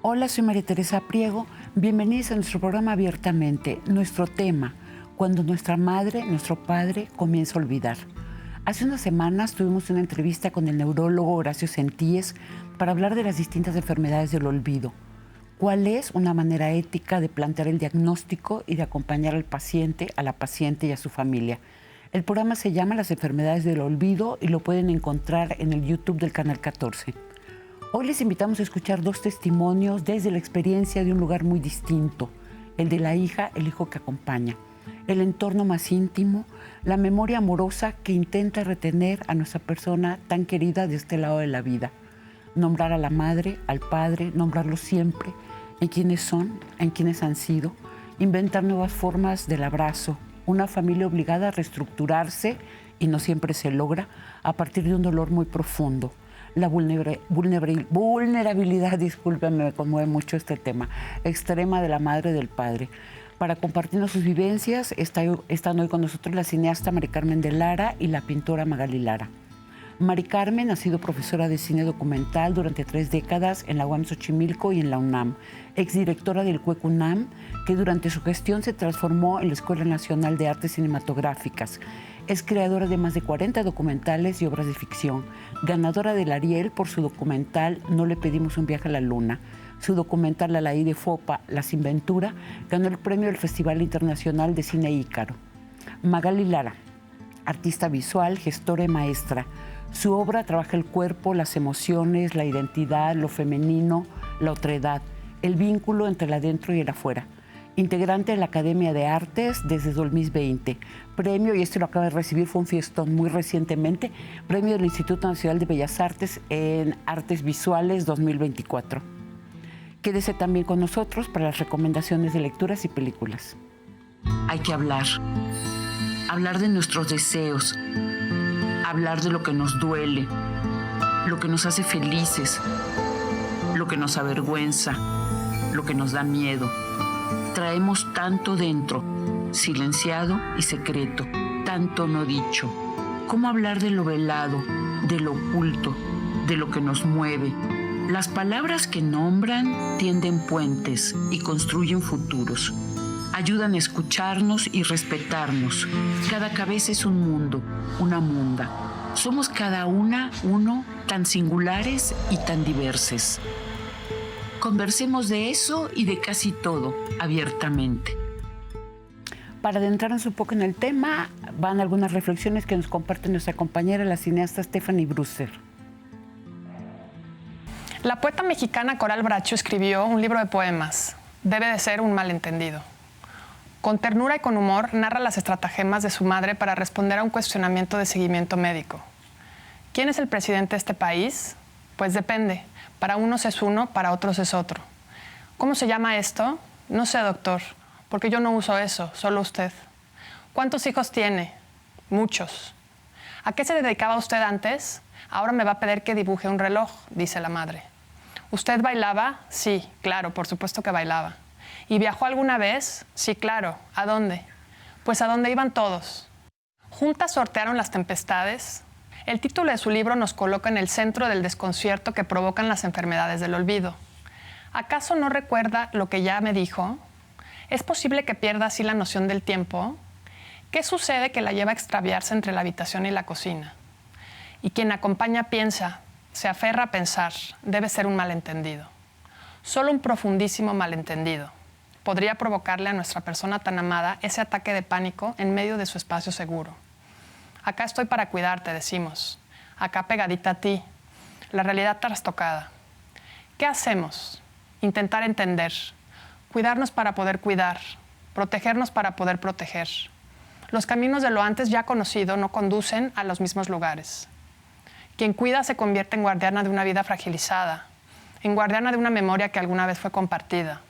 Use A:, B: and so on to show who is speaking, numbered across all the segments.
A: Hola, soy María Teresa Priego. Bienvenidos a nuestro programa Abiertamente. Nuestro tema, cuando nuestra madre, nuestro padre comienza a olvidar. Hace unas semanas tuvimos una entrevista con el neurólogo Horacio Sentíes para hablar de las distintas enfermedades del olvido. ¿Cuál es una manera ética de plantear el diagnóstico y de acompañar al paciente, a la paciente y a su familia? El programa se llama Las enfermedades del olvido y lo pueden encontrar en el YouTube del Canal 14. Hoy les invitamos a escuchar dos testimonios desde la experiencia de un lugar muy distinto, el de la hija, el hijo que acompaña, el entorno más íntimo, la memoria amorosa que intenta retener a nuestra persona tan querida de este lado de la vida. Nombrar a la madre, al padre, nombrarlos siempre, en quiénes son, en quiénes han sido, inventar nuevas formas del abrazo, una familia obligada a reestructurarse, y no siempre se logra, a partir de un dolor muy profundo. La vulnerabilidad, discúlpenme, me conmueve mucho este tema, extrema de la madre y del padre. Para compartirnos sus vivencias, están hoy con nosotros la cineasta Mari Carmen de Lara y la pintora Magali Lara. Mari Carmen ha sido profesora de cine documental durante 3 décadas en la UAM Xochimilco y en la UNAM, exdirectora del CUEC UNAM, que durante su gestión se transformó en la Escuela Nacional de Artes Cinematográficas. Es creadora de más de 40 documentales y obras de ficción, ganadora del Ariel por su documental No le pedimos un viaje a la luna. Su documental A la I de Fopa, La Sinventura, ganó el premio del Festival Internacional de Cine Ícaro. Magali Lara, artista visual, gestora y maestra. Su obra trabaja el cuerpo, las emociones, la identidad, lo femenino, la otredad, el vínculo entre el adentro y el afuera. Integrante de la Academia de Artes desde 2020. Premio, y este lo acaba de recibir, fue un fiestón muy recientemente, premio del Instituto Nacional de Bellas Artes en Artes Visuales 2024. Quédese también con nosotros para las recomendaciones de lecturas y películas. Hay que hablar de nuestros deseos, hablar de lo que nos duele, lo que nos hace felices, lo que nos avergüenza, lo que nos da miedo. Traemos tanto dentro, silenciado y secreto, tanto no dicho. ¿Cómo hablar de lo velado, de lo oculto, de lo que nos mueve? Las palabras que nombran tienden puentes y construyen futuros. Ayudan a escucharnos y respetarnos. Cada cabeza es un mundo, una munda. Somos cada uno, tan singulares y tan diversos. Conversemos de eso y de casi todo abiertamente. Para adentrarnos un poco en el tema, van algunas reflexiones que nos comparte nuestra compañera, la cineasta Stephanie Brusser.
B: La poeta mexicana Coral Bracho escribió un libro de poemas, Debe de ser un malentendido. Con ternura y con humor narra las estratagemas de su madre para responder a un cuestionamiento de seguimiento médico. ¿Quién es el presidente de este país? Pues depende. Para unos es uno, para otros es otro. ¿Cómo se llama esto? No sé, doctor, porque yo no uso eso, solo usted. ¿Cuántos hijos tiene? Muchos. ¿A qué se dedicaba usted antes? Ahora me va a pedir que dibuje un reloj, dice la madre. ¿Usted bailaba? Sí, claro, por supuesto que bailaba. ¿Y viajó alguna vez? Sí, claro. ¿A dónde? Pues a donde iban todos. Juntas sortearon las tempestades. El título de su libro nos coloca en el centro del desconcierto que provocan las enfermedades del olvido. ¿Acaso no recuerda lo que ya me dijo? ¿Es posible que pierda así la noción del tiempo? ¿Qué sucede que la lleva a extraviarse entre la habitación y la cocina? Y quien acompaña piensa, se aferra a pensar, debe ser un malentendido. Solo un profundísimo malentendido podría provocarle a nuestra persona tan amada ese ataque de pánico en medio de su espacio seguro. Acá estoy para cuidarte, decimos. Acá pegadita a ti. La realidad trastocada. ¿Qué hacemos? Intentar entender. Cuidarnos para poder cuidar. Protegernos para poder proteger. Los caminos de lo antes ya conocido no conducen a los mismos lugares. Quien cuida se convierte en guardiana de una vida fragilizada, en guardiana de una memoria que alguna vez fue compartida.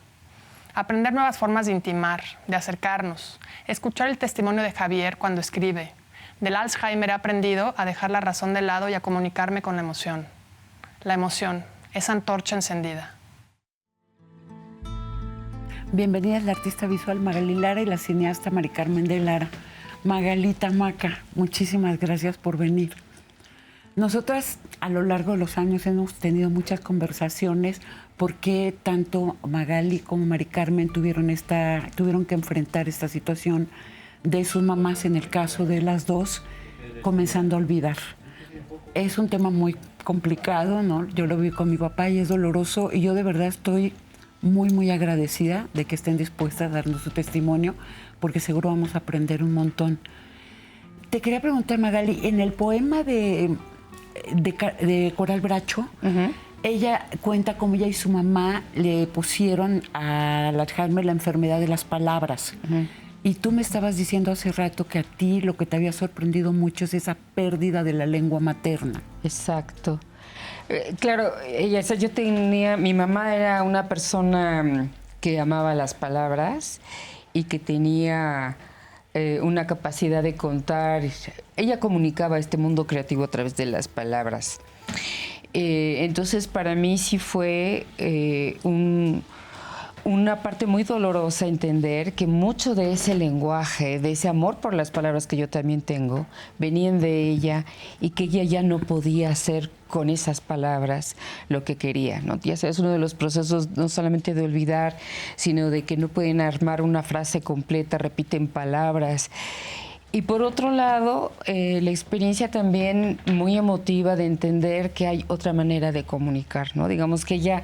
B: Aprender nuevas formas de intimar, de acercarnos, escuchar el testimonio de Javier cuando escribe. Del Alzheimer he aprendido a dejar la razón de lado y a comunicarme con la emoción. La emoción, esa antorcha encendida.
A: Bienvenida la artista visual Magali Lara y la cineasta Mari Carmen de Lara. Magalita Maca, muchísimas gracias por venir. Nosotras a lo largo de los años hemos tenido muchas conversaciones porque tanto Magali como Mari Carmen tuvieron que enfrentar esta situación de sus mamás, en el caso de las dos, comenzando a olvidar. Es un tema muy complicado, ¿no? Yo lo vi con mi papá y es doloroso, y yo de verdad estoy muy, muy agradecida de que estén dispuestas a darnos su testimonio, porque seguro vamos a aprender un montón. Te quería preguntar, Magali, en el poema de Coral Bracho, ella cuenta cómo ella y su mamá le pusieron al Alzheimer la enfermedad de las palabras. Y tú me estabas diciendo hace rato que a ti lo que te había sorprendido mucho es esa pérdida de la lengua materna.
C: Exacto. Claro, mi mamá era una persona que amaba las palabras y que tenía una capacidad de contar. Ella comunicaba este mundo creativo a través de las palabras. Entonces, para mí sí fue una parte muy dolorosa entender que mucho de ese lenguaje, de ese amor por las palabras que yo también tengo, venían de ella, y que ella ya no podía hacer con esas palabras lo que quería, ¿no? Ya sabes, uno de los procesos no solamente de olvidar, sino de que no pueden armar una frase completa, repiten palabras. Y por otro lado, la experiencia también muy emotiva de entender que hay otra manera de comunicar, ¿no? Digamos que ella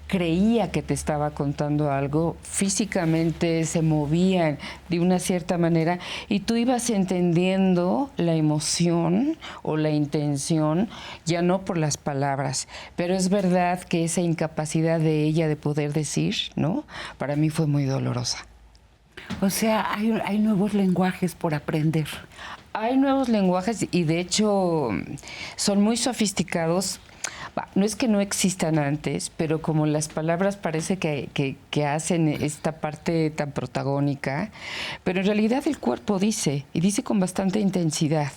C: creía que te estaba contando algo, físicamente se movían de una cierta manera y tú ibas entendiendo la emoción o la intención, ya no por las palabras. Pero es verdad que esa incapacidad de ella de poder decir, ¿no? Para mí fue muy dolorosa.
A: O sea, hay nuevos lenguajes por aprender.
C: Hay nuevos lenguajes y de hecho son muy sofisticados. No es que no existan antes, pero como las palabras parece que hacen esta parte tan protagónica, pero en realidad el cuerpo dice, y dice con bastante intensidad.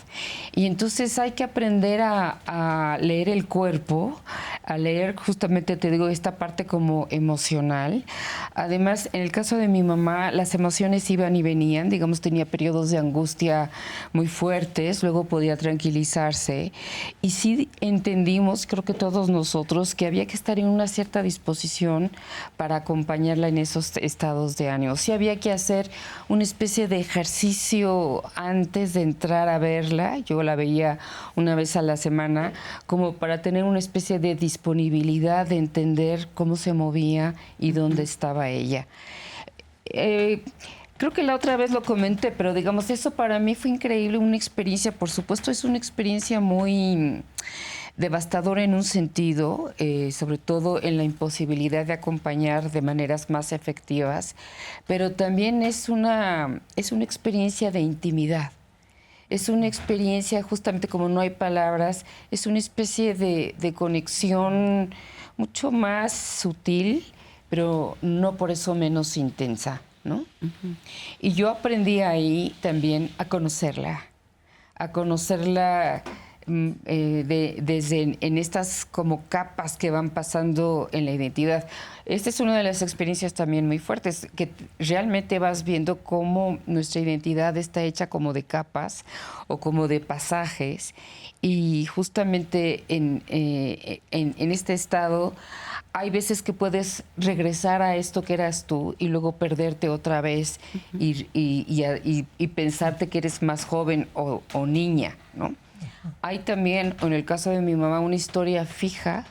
C: Y entonces hay que aprender a leer el cuerpo, a leer justamente, te digo, esta parte como emocional. Además, en el caso de mi mamá, las emociones iban y venían, digamos, tenía periodos de angustia muy fuertes, luego podía tranquilizarse. Y sí entendimos, creo que todos nosotros, que había que estar en una cierta disposición para acompañarla en esos estados de ánimo. Sí había que hacer una especie de ejercicio antes de entrar a verla. Yo la veía una vez a la semana, como para tener una especie de disponibilidad de entender cómo se movía y dónde estaba ella. Creo que la otra vez lo comenté, pero digamos, eso para mí fue increíble, una experiencia, por supuesto, es una experiencia muy devastadora en un sentido, sobre todo en la imposibilidad de acompañar de maneras más efectivas, pero también es una experiencia de intimidad. Es una experiencia, justamente como no hay palabras, es una especie de conexión mucho más sutil, pero no por eso menos intensa, ¿no? Y yo aprendí ahí también a conocerla desde en estas como capas que van pasando en la identidad. Esta es una de las experiencias también muy fuertes, que realmente vas viendo cómo nuestra identidad está hecha como de capas o como de pasajes, y justamente en este estado hay veces que puedes regresar a esto que eras tú y luego perderte otra vez y pensarte que eres más joven o niña, ¿no? Hay también, en el caso de mi mamá, una historia fija,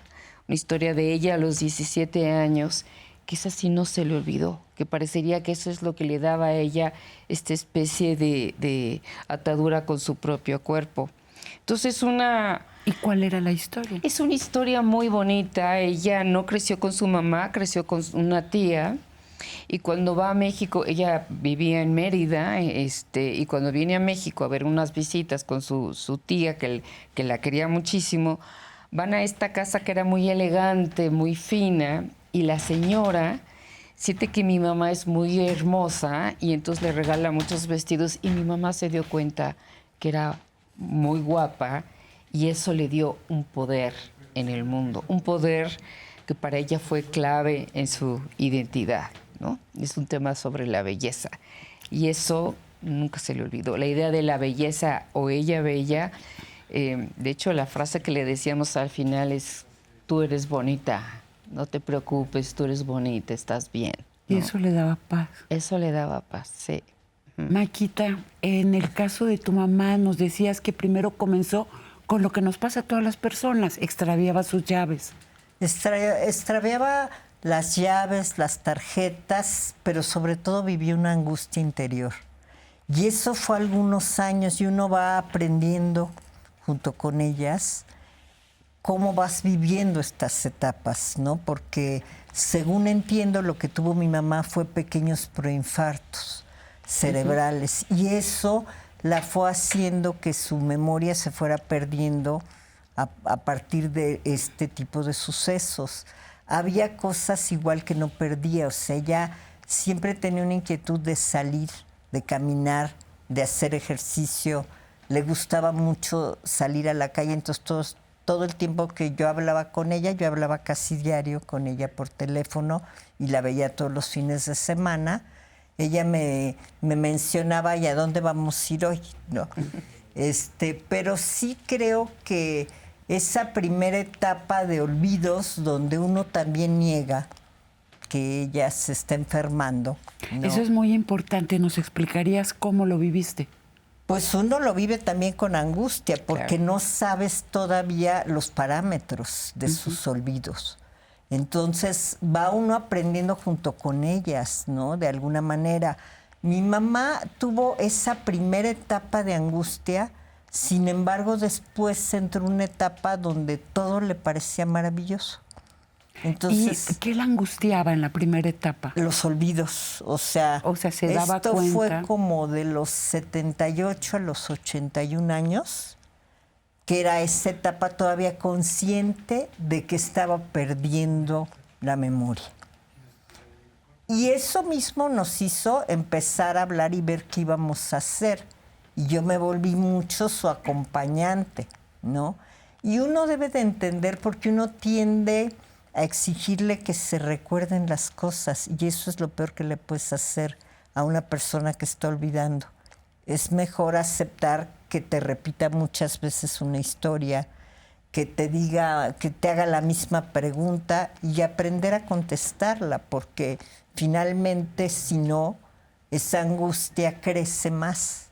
C: una historia de ella a los 17 años, que esa sí no se le olvidó, que parecería que eso es lo que le daba a ella esta especie de atadura con su propio cuerpo. Entonces
A: ¿Y cuál era la historia?
C: Es una historia muy bonita. Ella no creció con su mamá, creció con una tía. Y cuando va a México, ella vivía en Mérida, y cuando viene a México a ver unas visitas con su tía, que la quería muchísimo, van a esta casa que era muy elegante, muy fina, y la señora siente que mi mamá es muy hermosa y entonces le regala muchos vestidos, y mi mamá se dio cuenta que era muy guapa, y eso le dio un poder en el mundo, un poder que para ella fue clave en su identidad, ¿no? Es un tema sobre la belleza, y eso nunca se le olvidó. La idea de la belleza o ella bella De hecho, la frase que le decíamos al final es, tú eres bonita, no te preocupes, tú eres bonita, estás bien, ¿no?
A: Y eso le daba paz.
C: Eso le daba paz, sí.
A: Maquita, en el caso de tu mamá nos decías que primero comenzó con lo que nos pasa a todas las personas, extraviaba sus llaves.
D: Extraviaba las llaves, las tarjetas, pero sobre todo vivía una angustia interior. Y eso fue algunos años y uno va aprendiendo junto con ellas cómo vas viviendo estas etapas, ¿no? Porque según entiendo lo que tuvo mi mamá fue pequeños preinfartos cerebrales y eso la fue haciendo que su memoria se fuera perdiendo a partir de este tipo de sucesos. Había cosas igual que no perdía, o sea, ella siempre tenía una inquietud de salir, de caminar, de hacer ejercicio. Le gustaba mucho salir a la calle, entonces todo el tiempo que yo hablaba con ella, yo hablaba casi diario con ella por teléfono y la veía todos los fines de semana. Ella me mencionaba, ¿y a dónde vamos a ir hoy? ¿No? Pero sí creo que esa primera etapa de olvidos donde uno también niega que ella se está enfermando, ¿no?
A: Eso es muy importante. ¿Nos explicarías cómo lo viviste?
D: Pues uno lo vive también con angustia porque no sabes todavía los parámetros de sus olvidos. Entonces va uno aprendiendo junto con ellas, ¿no? De alguna manera. Mi mamá tuvo esa primera etapa de angustia, sin embargo después entró una etapa donde todo le parecía maravilloso. Entonces,
A: ¿y qué la angustiaba en la primera etapa?
D: Los olvidos, o sea
A: se daba
D: esto
A: cuenta.
D: fue como de los 78 a los 81 años, que era esa etapa todavía consciente de que estaba perdiendo la memoria. Y eso mismo nos hizo empezar a hablar y ver qué íbamos a hacer. Y yo me volví mucho su acompañante, ¿no? Y uno debe de entender porque uno tiende a exigirle que se recuerden las cosas y eso es lo peor que le puedes hacer a una persona que está olvidando. Es mejor aceptar que te repita muchas veces una historia, que te diga, que te haga la misma pregunta y aprender a contestarla, porque finalmente si no, esa angustia crece más.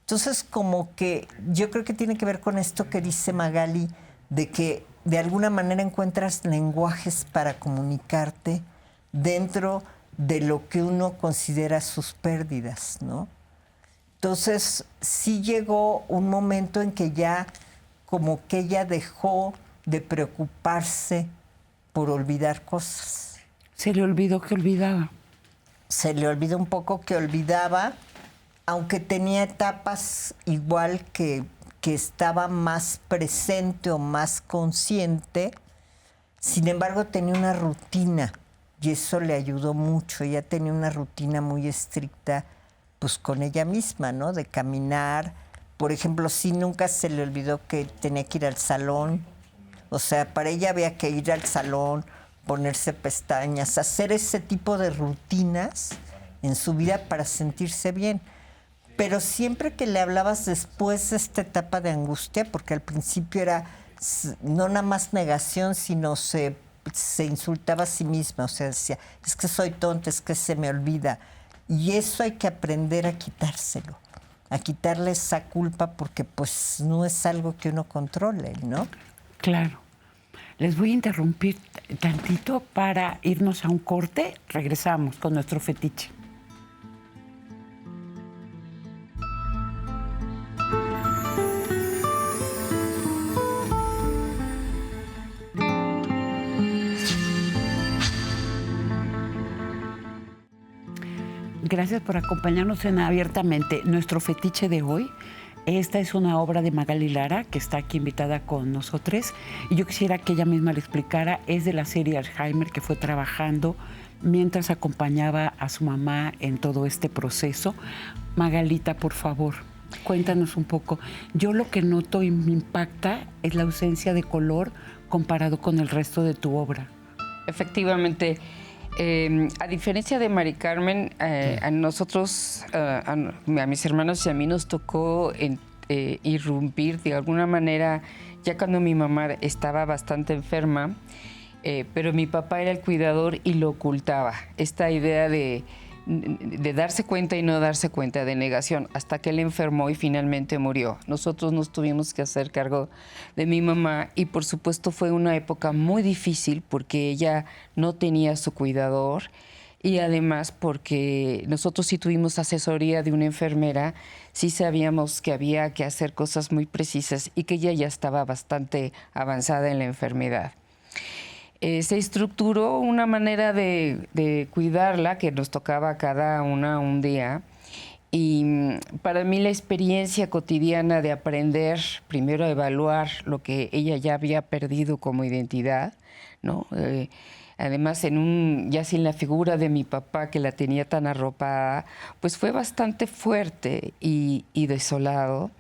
D: Entonces como que yo creo que tiene que ver con esto que dice Magali, de que de alguna manera encuentras lenguajes para comunicarte dentro de lo que uno considera sus pérdidas, ¿no? Entonces, sí llegó un momento en que ya como que ella dejó de preocuparse por olvidar cosas.
A: Se le olvidó que olvidaba.
D: Se le olvidó un poco que olvidaba, aunque tenía etapas igual que estaba más presente o más consciente, sin embargo tenía una rutina y eso le ayudó mucho. Ella tenía una rutina muy estricta pues con ella misma, ¿no? De caminar. Por ejemplo, sí, nunca se le olvidó que tenía que ir al salón. O sea, para ella había que ir al salón, ponerse pestañas, hacer ese tipo de rutinas en su vida para sentirse bien. Pero siempre que le hablabas después de esta etapa de angustia, porque al principio era no nada más negación, sino se insultaba a sí misma, o sea, decía, es que soy tonta, es que se me olvida. Y eso hay que aprender a quitárselo, a quitarle esa culpa, porque pues no es algo que uno controle, ¿no?
A: Claro. Les voy a interrumpir tantito para irnos a un corte. Regresamos con nuestro fetiche. Gracias por acompañarnos en Abiertamente. Nuestro fetiche de hoy, esta es una obra de Magali Lara, que está aquí invitada con nosotros. Y yo quisiera que ella misma le explicara, es de la serie Alzheimer que fue trabajando mientras acompañaba a su mamá en todo este proceso. Magalita, por favor, cuéntanos un poco. Yo lo que noto y me impacta es la ausencia de color comparado con el resto de tu obra.
C: Efectivamente. A diferencia de Mari Carmen, a nosotros, a mis hermanos y a mí nos tocó irrumpir de alguna manera ya cuando mi mamá estaba bastante enferma, pero mi papá era el cuidador y lo ocultaba. Esta idea de darse cuenta y no darse cuenta, de negación, hasta que él enfermó y finalmente murió. Nosotros nos tuvimos que hacer cargo de mi mamá y por supuesto fue una época muy difícil porque ella no tenía su cuidador y además porque nosotros sí tuvimos asesoría de una enfermera, sí sabíamos que había que hacer cosas muy precisas y que ella ya estaba bastante avanzada en la enfermedad. Se estructuró una manera de cuidarla que nos tocaba a cada una un día y para mí la experiencia cotidiana de aprender primero a evaluar lo que ella ya había perdido como identidad, ¿no? Además, ya sin la figura de mi papá que la tenía tan arropada, pues fue bastante fuerte y desolado.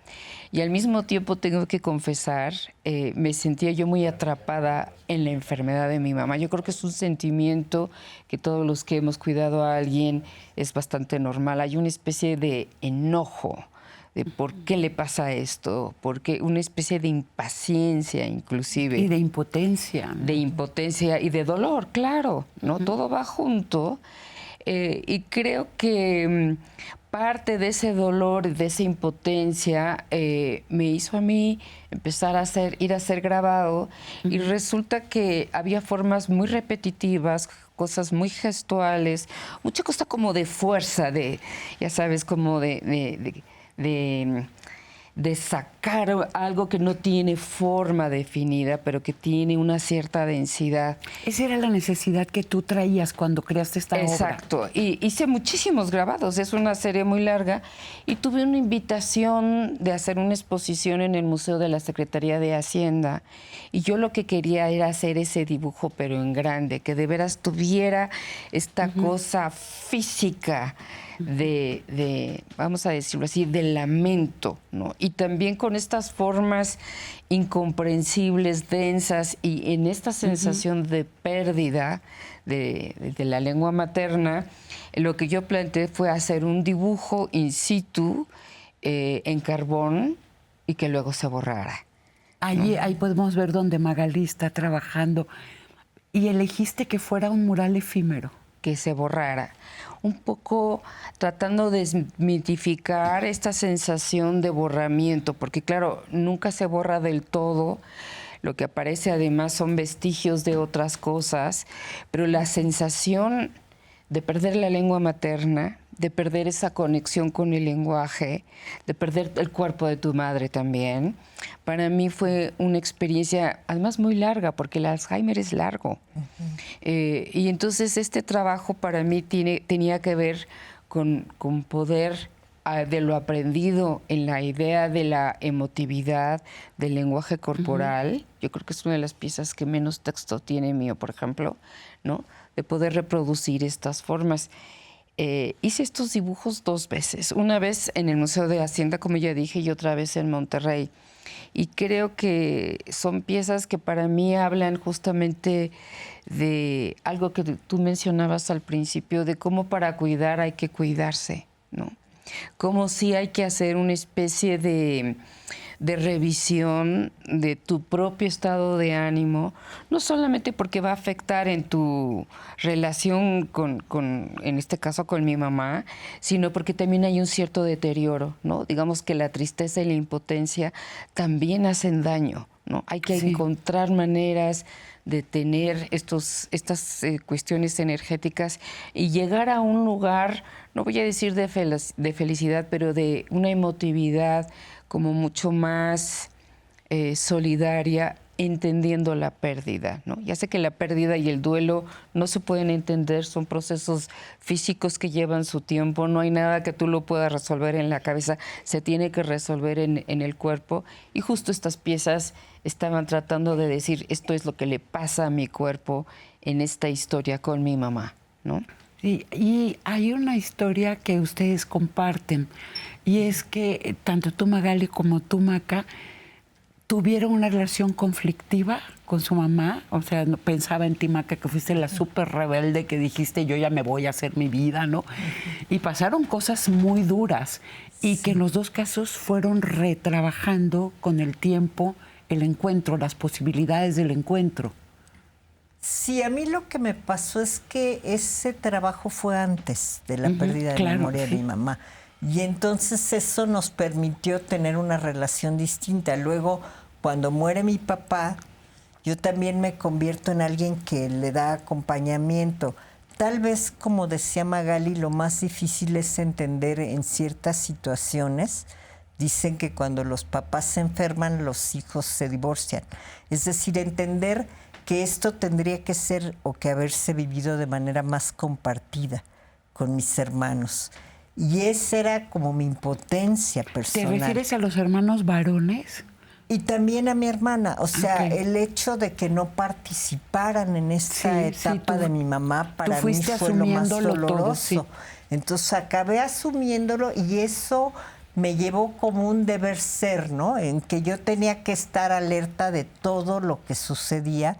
C: Y al mismo tiempo tengo que confesar, me sentía yo muy atrapada en la enfermedad de mi mamá. Yo creo que es un sentimiento que todos los que hemos cuidado a alguien es bastante normal. Hay una especie de enojo de por qué le pasa esto, porque una especie de impaciencia inclusive.
A: Y de impotencia.
C: De impotencia y de dolor, claro, ¿no? Todo va junto. Y creo que parte de ese dolor, de esa impotencia, me hizo a mí empezar a ir a ser grabado y resulta que había formas muy repetitivas, cosas muy gestuales, mucha cosa como de fuerza, ya sabes, como de sacar algo que no tiene forma definida, pero que tiene una cierta densidad.
A: Esa era la necesidad que tú traías cuando creaste esta obra.
C: Exacto. Y hice muchísimos grabados, es una serie muy larga, y tuve una invitación de hacer una exposición en el Museo de la Secretaría de Hacienda, y yo lo que quería era hacer ese dibujo, pero en grande, que de veras tuviera esta cosa física, vamos a decirlo así, de lamento, ¿no? Y también con estas formas incomprensibles, densas, y en esta sensación de pérdida de la lengua materna, lo que yo planteé fue hacer un dibujo in situ, en carbón, y que luego se borrara.
A: Ahí podemos ver donde Magalí está trabajando. Y elegiste que fuera un mural efímero.
C: Que se borrara. Un poco tratando de desmitificar esta sensación de borramiento, porque claro, nunca se borra del todo. Lo que aparece además son vestigios de otras cosas, pero la sensación de perder la lengua materna, de perder esa conexión con el lenguaje, de perder el cuerpo de tu madre también, para mí fue una experiencia además muy larga, porque el Alzheimer es largo. Y entonces este trabajo para mí tenía que ver con poder, de lo aprendido en la idea de la emotividad, del lenguaje corporal. Yo creo que es una de las piezas que menos texto tiene mío, por ejemplo, ¿no? De poder reproducir estas formas. Hice estos dibujos 2 veces, una vez en el Museo de Hacienda, como ya dije, y otra vez en Monterrey. Y creo que son piezas que para mí hablan justamente de algo que tú mencionabas al principio, de cómo para cuidar hay que cuidarse, ¿no? Como si hay que hacer una especie de revisión de tu propio estado de ánimo, no solamente porque va a afectar en tu relación en este caso con mi mamá, sino porque también hay un cierto deterioro, ¿no? Digamos que la tristeza y la impotencia también hacen daño, ¿no? Hay que encontrar maneras de tener estas cuestiones energéticas y llegar a un lugar, no voy a decir de felicidad, pero de una emotividad como mucho más solidaria, entendiendo la pérdida, ¿no? Ya sé que la pérdida y el duelo no se pueden entender, son procesos físicos que llevan su tiempo, no hay nada que tú lo puedas resolver en la cabeza, se tiene que resolver en el cuerpo, y justo estas piezas estaban tratando de decir, esto es lo que le pasa a mi cuerpo en esta historia con mi mamá, ¿no?
A: Sí, y hay una historia que ustedes comparten, y es que tanto tú, Magali, como tú, Maca, ¿Tuvieron una relación conflictiva con su mamá? O sea, pensaba en ti, Maca, que fuiste la súper rebelde, que dijiste, yo ya me voy a hacer mi vida, ¿no? Y pasaron cosas muy duras y que en los dos casos fueron retrabajando con el tiempo el encuentro, las posibilidades del encuentro.
D: Sí, a mí lo que me pasó es que ese trabajo fue antes de la pérdida de memoria de mi mamá. Y entonces eso nos permitió tener una relación distinta. Luego, cuando muere mi papá, yo también me convierto en alguien que le da acompañamiento. Tal vez, como decía Magali, lo más difícil es entender en ciertas situaciones. Dicen que cuando los papás se enferman, los hijos se divorcian. Es decir, entender que esto tendría que ser o que haberse vivido de manera más compartida con mis hermanos. Y esa era como mi impotencia personal.
A: ¿Te refieres a los hermanos varones?
D: Y también a mi hermana. O sea, el hecho de que no participaran en esta etapa de mi mamá para mí fue lo más doloroso. Todo, Entonces acabé asumiéndolo y eso me llevó como un deber ser, ¿no? En que yo tenía que estar alerta de todo lo que sucedía,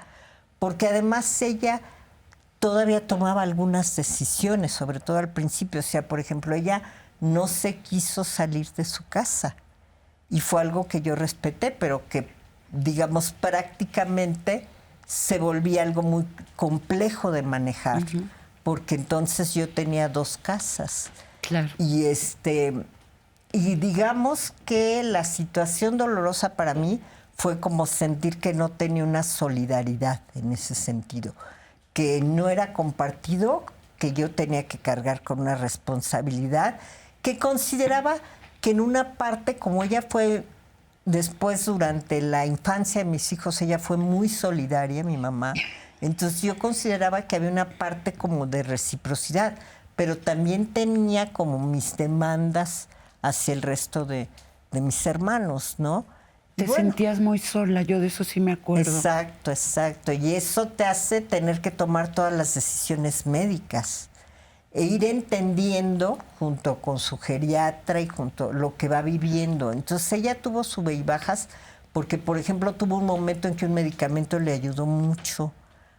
D: porque además ella todavía tomaba algunas decisiones, sobre todo al principio. O sea, por ejemplo, ella no se quiso salir de su casa y fue algo que yo respeté, pero que, digamos, prácticamente se volvía algo muy complejo de manejar, porque entonces yo tenía 2 casas.
A: Claro.
D: Y digamos que la situación dolorosa para mí fue como sentir que no tenía una solidaridad en ese sentido, que no era compartido, que yo tenía que cargar con una responsabilidad, que consideraba que en una parte, como ella fue después durante la infancia de mis hijos, ella fue muy solidaria, mi mamá, entonces yo consideraba que había una parte como de reciprocidad, pero también tenía como mis demandas hacia el resto de mis hermanos, ¿no?
A: Te sentías muy sola, yo de eso sí me acuerdo.
D: Exacto, exacto. Y eso te hace tener que tomar todas las decisiones médicas e ir entendiendo junto con su geriatra y junto lo que va viviendo. Entonces ella tuvo sub y bajas porque, por ejemplo, tuvo un momento en que un medicamento le ayudó mucho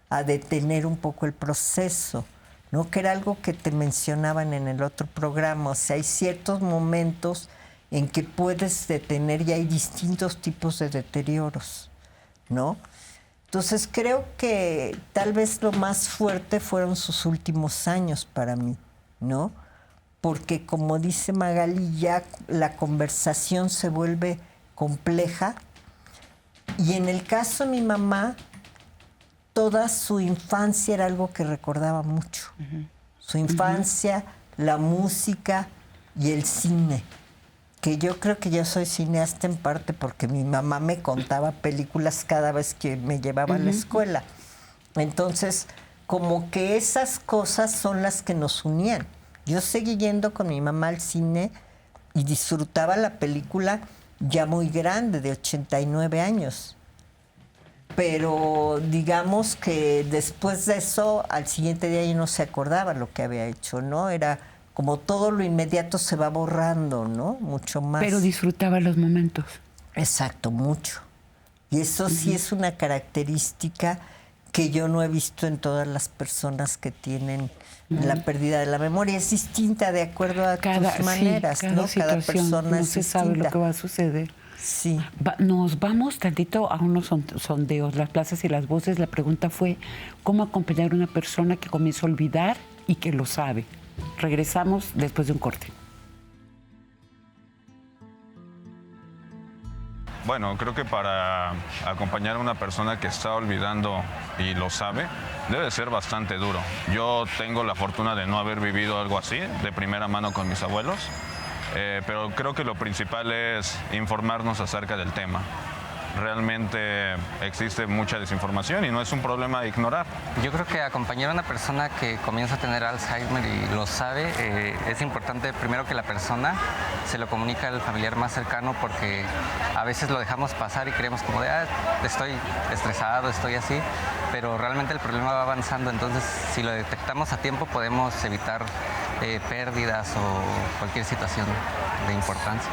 D: a detener un poco el proceso, ¿no? Que era algo que te mencionaban en el otro programa. O sea, hay ciertos momentos en que puedes detener y hay distintos tipos de deterioros, ¿no? Entonces creo que tal vez lo más fuerte fueron sus últimos años para mí, ¿no? Porque como dice Magali, ya la conversación se vuelve compleja y en el caso de mi mamá, toda su infancia era algo que recordaba mucho. Su infancia, la música y el cine. Que yo creo que yo soy cineasta en parte porque mi mamá me contaba películas cada vez que me llevaba a la escuela. Entonces, como que esas cosas son las que nos unían. Yo seguí yendo con mi mamá al cine y disfrutaba la película ya muy grande, de 89 años. Pero digamos que después de eso, al siguiente día yo no se acordaba lo que había hecho, ¿no? Era como todo lo inmediato se va borrando, ¿no? Mucho más.
A: Pero disfrutaba los momentos.
D: Exacto, mucho. Y eso sí es una característica que yo no he visto en todas las personas que tienen la pérdida de la memoria. Es distinta de acuerdo a tus maneras, ¿no? Cada persona es distinta. No se sabe lo
A: que va a suceder.
D: Sí.
A: Nos vamos tantito a unos sondeos, las plazas y las voces. La pregunta fue, ¿cómo acompañar a una persona que comienza a olvidar y que lo sabe? Regresamos después de un corte.
E: Bueno, creo que para acompañar a una persona que está olvidando y lo sabe, debe ser bastante duro. Yo tengo la fortuna de no haber vivido algo así, de primera mano con mis abuelos, pero creo que lo principal es informarnos acerca del tema. Realmente existe mucha desinformación y no es un problema de ignorar.
F: Yo creo que acompañar a una persona que comienza a tener Alzheimer y lo sabe, es importante primero que la persona se lo comunique al familiar más cercano, porque a veces lo dejamos pasar y creemos como de, estoy estresado, estoy así, pero realmente el problema va avanzando. Entonces, si lo detectamos a tiempo, podemos evitar pérdidas o cualquier situación de importancia.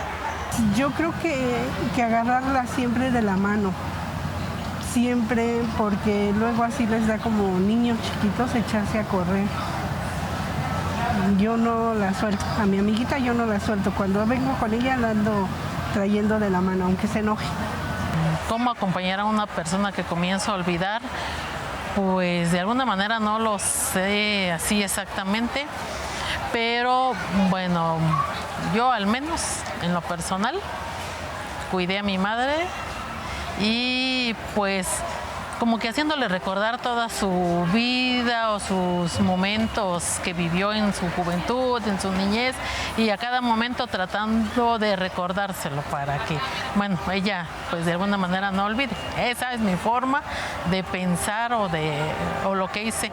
G: Yo creo que agarrarla siempre de la mano, siempre, porque luego así les da como niños chiquitos echarse a correr. Yo no la suelto, a mi amiguita yo no la suelto. Cuando vengo con ella la ando trayendo de la mano, aunque se enoje.
H: ¿Cómo acompañar a una persona que comienza a olvidar? Pues de alguna manera no lo sé así exactamente, pero bueno, yo al menos en lo personal cuidé a mi madre y pues como que haciéndole recordar toda su vida o sus momentos que vivió en su juventud, en su niñez, y a cada momento tratando de recordárselo para que, bueno, ella pues de alguna manera no olvide. Esa es mi forma de pensar o lo que hice.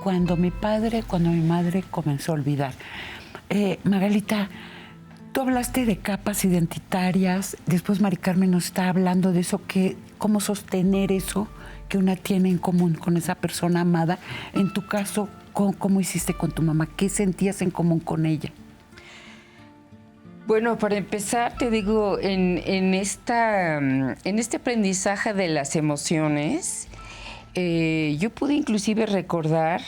A: Cuando mi madre comenzó a olvidar. Magalita, tú hablaste de capas identitarias, después Mari Carmen nos está hablando de eso, cómo sostener eso que una tiene en común con esa persona amada. En tu caso, ¿cómo hiciste con tu mamá? ¿Qué sentías en común con ella?
C: Bueno, para empezar, te digo, en este aprendizaje de las emociones, yo pude inclusive recordar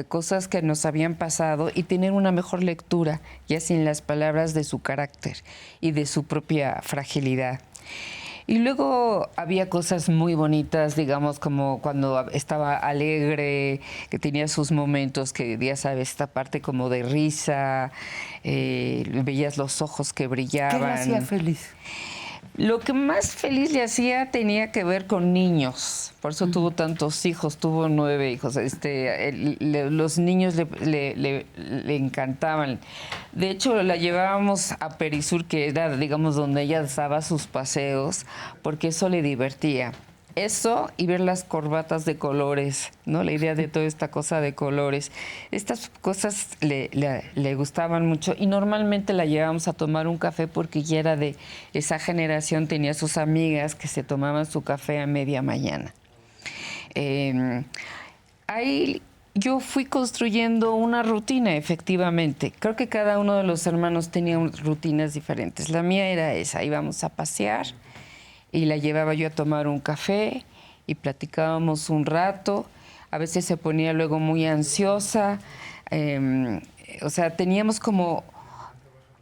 C: cosas que nos habían pasado y tener una mejor lectura, ya sin las palabras, de su carácter y de su propia fragilidad. Y luego había cosas muy bonitas, digamos, como cuando estaba alegre, que tenía sus momentos, que ya sabes, esta parte como de risa, veías los ojos que brillaban.
A: ¿Qué le hacía feliz?
C: Lo que más feliz le hacía tenía que ver con niños. Por eso tuvo tantos hijos, tuvo 9 hijos. Los niños le encantaban. De hecho, la llevábamos a Perisur, que era, digamos, donde ella daba sus paseos, porque eso le divertía. Eso y ver las corbatas de colores, ¿no? La idea de toda esta cosa de colores. Estas cosas le gustaban mucho y normalmente la llevábamos a tomar un café porque ya era de esa generación, tenía sus amigas que se tomaban su café a media mañana. Ahí yo fui construyendo una rutina, efectivamente. Creo que cada uno de los hermanos tenía rutinas diferentes. La mía era esa, íbamos a pasear y la llevaba yo a tomar un café y platicábamos un rato. A veces se ponía luego muy ansiosa. O sea, teníamos como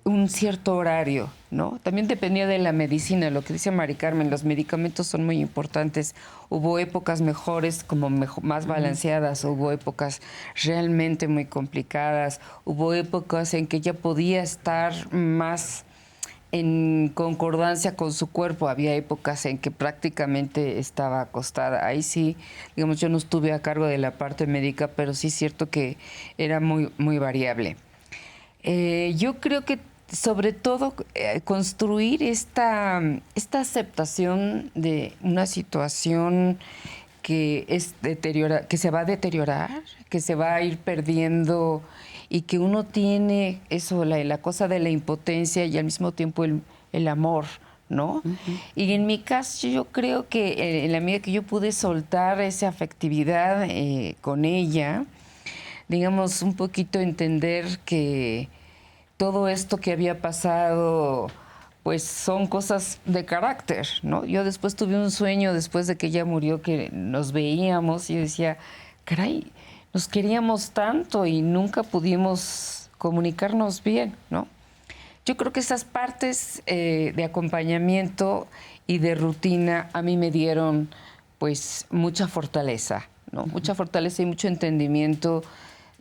C: un cierto horario, ¿no? También dependía de la medicina, lo que dice Mari Carmen, los medicamentos son muy importantes. Hubo épocas mejores, como más balanceadas, hubo épocas realmente muy complicadas, hubo épocas en que ella podía estar más en concordancia con su cuerpo. Había épocas en que prácticamente estaba acostada. Ahí sí, digamos, yo no estuve a cargo de la parte médica, pero sí es cierto que era muy, muy variable. Yo creo que sobre todo construir esta aceptación de una situación que se va a deteriorar, que se va a ir perdiendo, y que uno tiene eso, la cosa de la impotencia y al mismo tiempo el amor, ¿no? Uh-huh. Y en mi caso yo creo que en la medida que yo pude soltar esa afectividad con ella, digamos, un poquito entender que todo esto que había pasado pues son cosas de carácter, ¿no? Yo después tuve un sueño después de que ella murió, que nos veíamos y yo decía, caray, nos queríamos tanto y nunca pudimos comunicarnos bien, ¿no? Yo creo que esas partes de acompañamiento y de rutina a mí me dieron pues mucha fortaleza, ¿no? Uh-huh. Mucha fortaleza y mucho entendimiento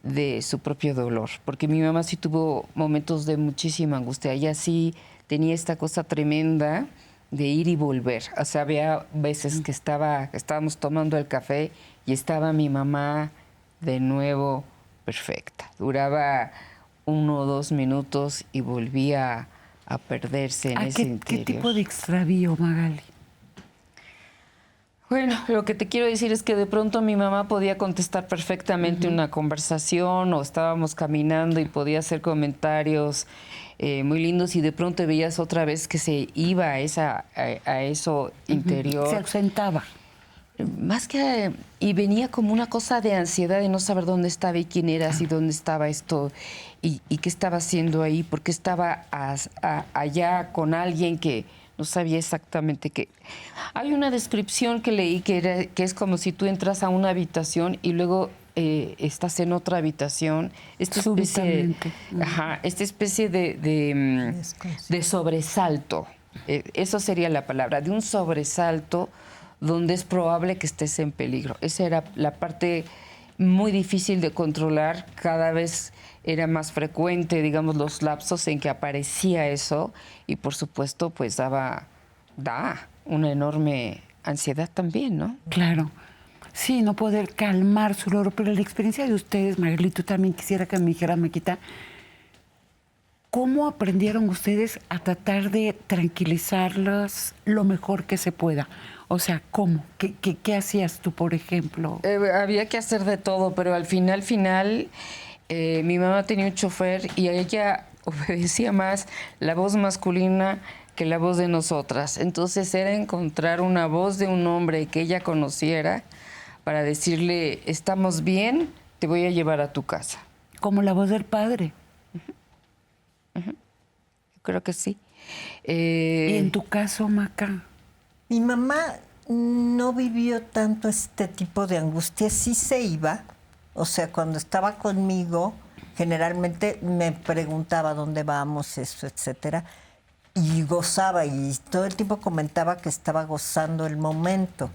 C: de su propio dolor, porque mi mamá sí tuvo momentos de muchísima angustia. Ella sí tenía esta cosa tremenda de ir y volver. O sea, había veces que estábamos tomando el café y estaba mi mamá de nuevo perfecta. Duraba 1 o 2 minutos y volvía a perderse en ese interior.
A: ¿Qué tipo de extravío, Magali?
C: Bueno, lo que te quiero decir es que de pronto mi mamá podía contestar perfectamente una conversación, o estábamos caminando y podía hacer comentarios muy lindos, y de pronto veías otra vez que se iba a eso interior.
A: Se ausentaba.
C: Más que... Y venía como una cosa de ansiedad de no saber dónde estaba y quién eras y dónde estaba esto y qué estaba haciendo ahí, porque estaba allá con alguien que no sabía exactamente qué. Hay una descripción que leí que es como si tú entras a una habitación y luego estás en otra habitación. Esta especie de sobresalto. Eso sería la palabra, de un sobresalto donde es probable que estés en peligro. Esa era la parte muy difícil de controlar. Cada vez era más frecuente, digamos, los lapsos en que aparecía eso, y por supuesto, pues da una enorme ansiedad también, ¿no?
A: Claro. Sí, no poder calmar su dolor, pero la experiencia de ustedes, Magali, tú también quisiera que me dijeras, Maquita, ¿cómo aprendieron ustedes a tratar de tranquilizarlas lo mejor que se pueda? O sea, ¿cómo? ¿Qué hacías tú, por ejemplo?
C: Había que hacer de todo, pero al final, mi mamá tenía un chofer y a ella obedecía más la voz masculina que la voz de nosotras. Entonces era encontrar una voz de un hombre que ella conociera para decirle, estamos bien, te voy a llevar a tu casa.
A: Como la voz del padre.
C: Yo creo que sí.
A: ¿Y en tu caso, Maca?
D: Mi mamá no vivió tanto este tipo de angustia, sí se iba, o sea, cuando estaba conmigo, generalmente me preguntaba dónde vamos, eso, etcétera, y gozaba, y todo el tiempo comentaba que estaba gozando el momento,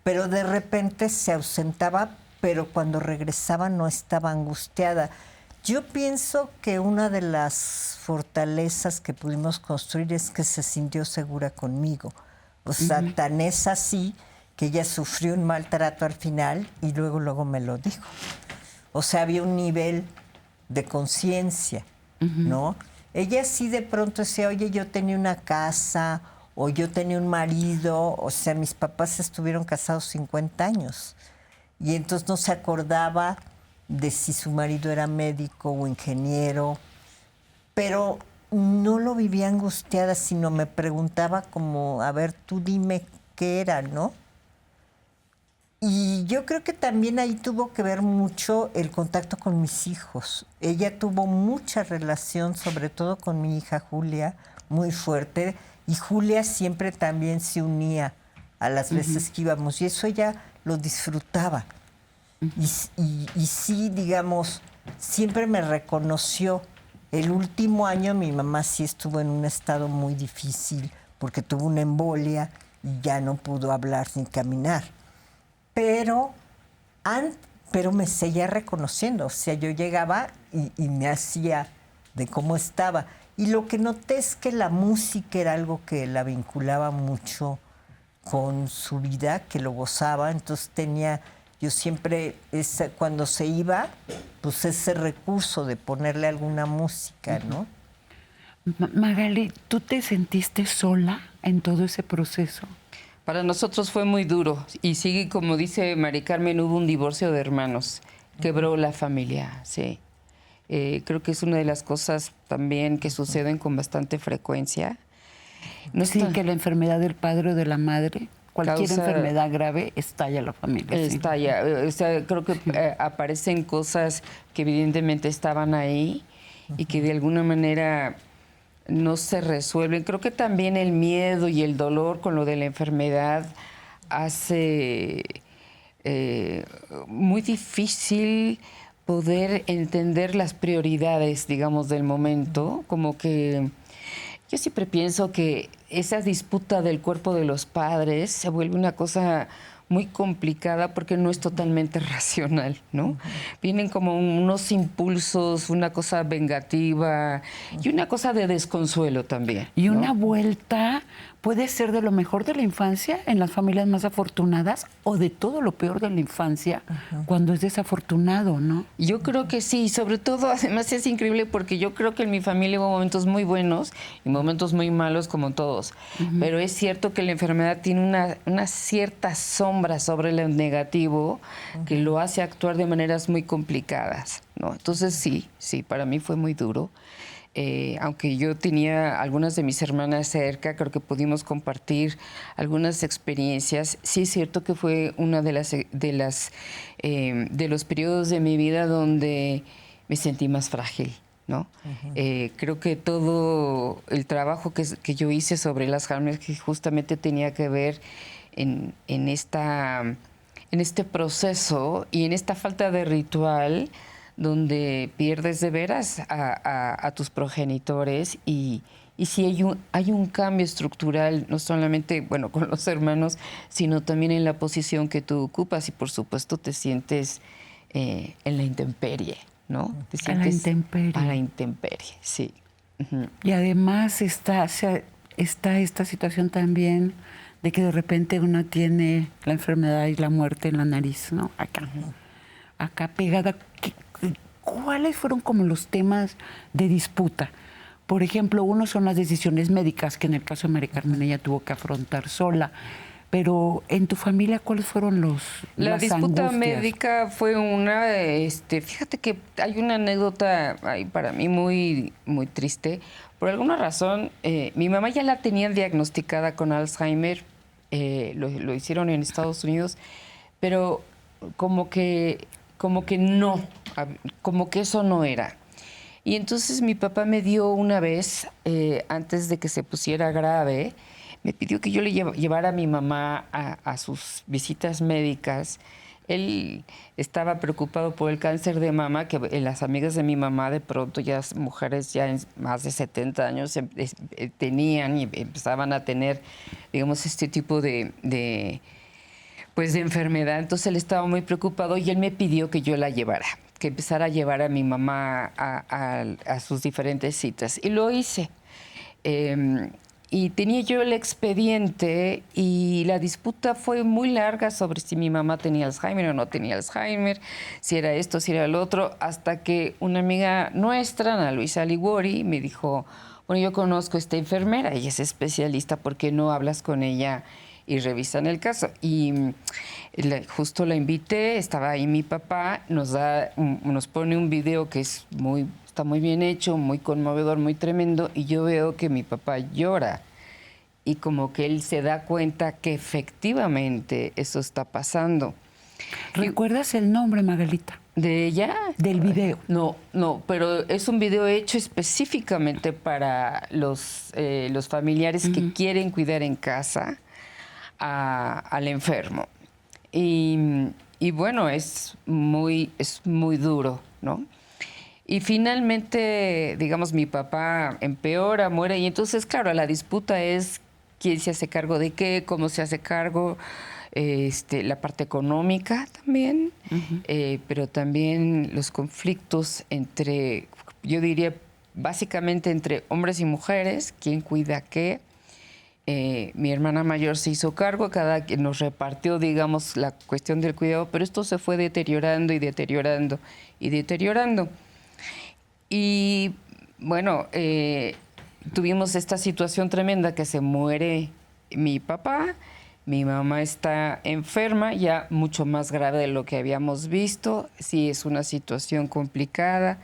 D: pero de repente se ausentaba, pero cuando regresaba no estaba angustiada. Yo pienso que una de las fortalezas que pudimos construir es que se sintió segura conmigo. O sea, tan es así que ella sufrió un maltrato al final y luego me lo dijo. O sea, había un nivel de conciencia, ¿no? Ella sí de pronto decía, oye, yo tenía una casa o yo tenía un marido. O sea, mis papás estuvieron casados 50 años y entonces no se acordaba de si su marido era médico o ingeniero, pero no lo vivía angustiada, sino me preguntaba como, a ver, tú dime qué era, ¿no? Y yo creo que también ahí tuvo que ver mucho el contacto con mis hijos. Ella tuvo mucha relación, sobre todo con mi hija Julia, muy fuerte, y Julia siempre también se unía a las veces que íbamos, y eso ella lo disfrutaba. Y sí, digamos, siempre me reconoció. El último año mi mamá sí estuvo en un estado muy difícil porque tuvo una embolia y ya no pudo hablar ni caminar. Pero me seguía reconociendo. O sea, yo llegaba y me hacía de cómo estaba. Y lo que noté es que la música era algo que la vinculaba mucho con su vida, que lo gozaba. Entonces yo siempre, cuando se iba, pues ese recurso de ponerle alguna música, ¿no?
A: Magali, ¿tú te sentiste sola en todo ese proceso?
C: Para nosotros fue muy duro. Y sí, como dice Mari Carmen, hubo un divorcio de hermanos. Quebró la familia, sí. Creo que es una de las cosas también que suceden con bastante frecuencia.
A: No sí, que la enfermedad del padre o de la madre, cualquier enfermedad grave, estalla la familia.
C: Estalla. Sí. O sea, creo que aparecen cosas que evidentemente estaban ahí y que de alguna manera no se resuelven. Creo que también el miedo y el dolor con lo de la enfermedad hace muy difícil poder entender las prioridades, digamos, del momento. Como que yo siempre pienso que esa disputa del cuerpo de los padres se vuelve una cosa muy complicada porque no es totalmente racional, ¿no? Vienen como unos impulsos, una cosa vengativa y una cosa de desconsuelo también, ¿no?
A: Y una vuelta puede ser de lo mejor de la infancia en las familias más afortunadas o de todo lo peor de la infancia cuando es desafortunado, ¿no?
C: Yo creo que sí, sobre todo, además es increíble porque yo creo que en mi familia hubo momentos muy buenos y momentos muy malos como todos, pero es cierto que la enfermedad tiene una cierta sombra sobre lo negativo que lo hace actuar de maneras muy complicadas, ¿no? Entonces sí, para mí fue muy duro. Aunque yo tenía algunas de mis hermanas cerca, creo que pudimos compartir algunas experiencias. Sí es cierto que fue una de los periodos de mi vida donde me sentí más frágil, ¿no? Creo que todo el trabajo que yo hice sobre el Alzheimer que justamente tenía que ver en este proceso y en esta falta de ritual donde pierdes de veras a tus progenitores y sí hay un cambio estructural, no solamente, bueno, con los hermanos, sino también en la posición que tú ocupas y por supuesto te sientes en la intemperie, ¿no? Te sientes
A: a la intemperie.
C: A la intemperie, sí.
A: Y además está esta situación también de que de repente uno tiene la enfermedad y la muerte en la nariz, ¿no? Acá pegada. ¿Cuáles fueron como los temas de disputa? Por ejemplo, uno son las decisiones médicas, que en el caso de María Carmen ella tuvo que afrontar sola. Pero en tu familia, ¿cuáles fueron
C: La
A: las
C: disputa
A: angustias?
C: médica fue una, fíjate que hay una anécdota ahí para mí muy, muy triste. Por alguna razón, mi mamá ya la tenía diagnosticada con Alzheimer, lo hicieron en Estados Unidos, pero como que no, como que eso no era. Y entonces mi papá me dio una vez, antes de que se pusiera grave, me pidió que yo le llevara a mi mamá a sus visitas médicas. Él estaba preocupado por el cáncer de mama, que las amigas de mi mamá de pronto, ya mujeres ya en más de 70 años, tenían y empezaban a tener, digamos, este tipo de enfermedad. Entonces él estaba muy preocupado y él me pidió que yo la llevara, que empezara a llevar a mi mamá a sus diferentes citas. Y lo hice. Y tenía yo el expediente y la disputa fue muy larga sobre si mi mamá tenía Alzheimer o no tenía Alzheimer, si era esto, si era lo otro, hasta que una amiga nuestra, Ana Luisa Liguori, me dijo, bueno, yo conozco a esta enfermera, ella es especialista, ¿por qué no hablas con ella y revisan el caso? Y justo la invité, estaba ahí mi papá, nos pone un video que está muy bien hecho, muy conmovedor, muy tremendo, y yo veo que mi papá llora y como que él se da cuenta que efectivamente eso está pasando.
A: ¿Recuerdas el nombre, Magalita?
C: ¿De ella?
A: Del video.
C: No, pero es un video hecho específicamente para los familiares que quieren cuidar en casa al enfermo. Y bueno, es muy duro, ¿no? Y finalmente, digamos, mi papá empeora, muere, y entonces, claro, la disputa es quién se hace cargo de qué, cómo se hace cargo, la parte económica también, pero también los conflictos entre, yo diría, básicamente entre hombres y mujeres, quién cuida qué. Mi hermana mayor se hizo cargo, cada quien nos repartió, digamos, la cuestión del cuidado, pero esto se fue deteriorando y deteriorando y deteriorando. Y bueno, tuvimos esta situación tremenda que se muere mi papá, mi mamá está enferma, ya mucho más grave de lo que habíamos visto, sí es una situación complicada,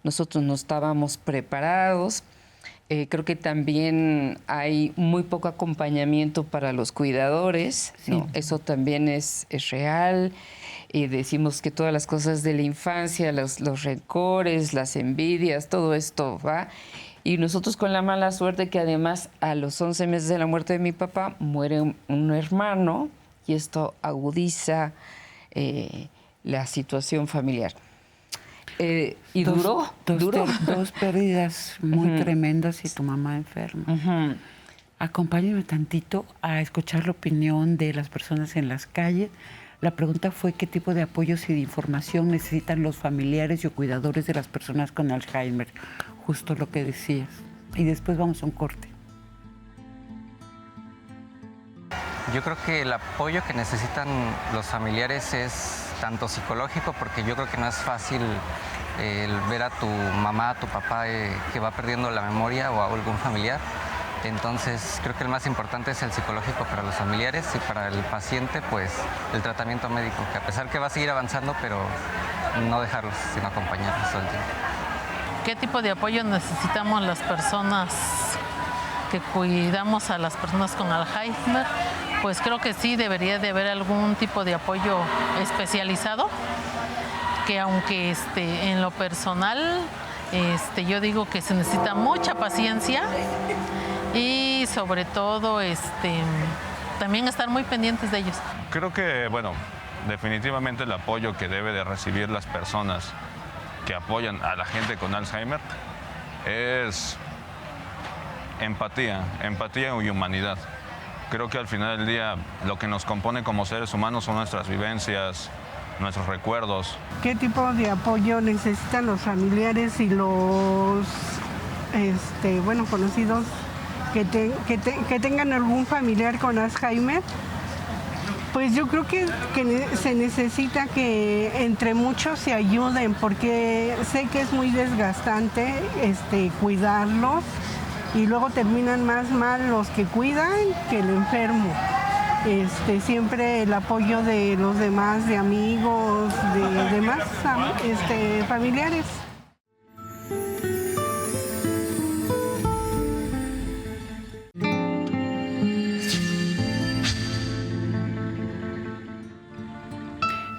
C: nosotros no estábamos preparados. Creo que también hay muy poco acompañamiento para los cuidadores, sí. ¿No? Eso también es real. Decimos que todas las cosas de la infancia, los rencores, las envidias, todo esto va. Y nosotros con la mala suerte que además a los 11 meses de la muerte de mi papá muere un hermano y esto agudiza la situación familiar. Y duró.
A: Dos pérdidas muy tremendas y tu mamá enferma. Acompáñame tantito a escuchar la opinión de las personas en las calles. La pregunta fue qué tipo de apoyos y de información necesitan los familiares y cuidadores de las personas con Alzheimer. Justo lo que decías. Y después vamos a un corte.
F: Yo creo que el apoyo que necesitan los familiares es tanto psicológico, porque yo creo que no es fácil el ver a tu mamá, a tu papá que va perdiendo la memoria o a algún familiar. Entonces creo que el más importante es el psicológico para los familiares y para el paciente, pues el tratamiento médico, que a pesar que va a seguir avanzando, pero no dejarlos, sino acompañarlos todo el tiempo.
H: qué tipo de apoyo necesitamos las personas que cuidamos a las personas con Alzheimer, pues creo que sí debería de haber algún tipo de apoyo especializado, que aunque en lo personal yo digo que se necesita mucha paciencia y sobre todo también estar muy pendientes de ellos.
E: Creo que, bueno, definitivamente el apoyo que debe de recibir las personas que apoyan a la gente con Alzheimer es empatía y humanidad. Creo que al final del día lo que nos compone como seres humanos son nuestras vivencias, nuestros recuerdos.
G: ¿Qué tipo de apoyo necesitan los familiares y los conocidos que tengan algún familiar con Alzheimer? Pues yo creo que se necesita que entre muchos se ayuden, porque sé que es muy desgastante cuidarlos y luego terminan más mal los que cuidan que el enfermo. Siempre el apoyo de los demás, de amigos, de demás familiares.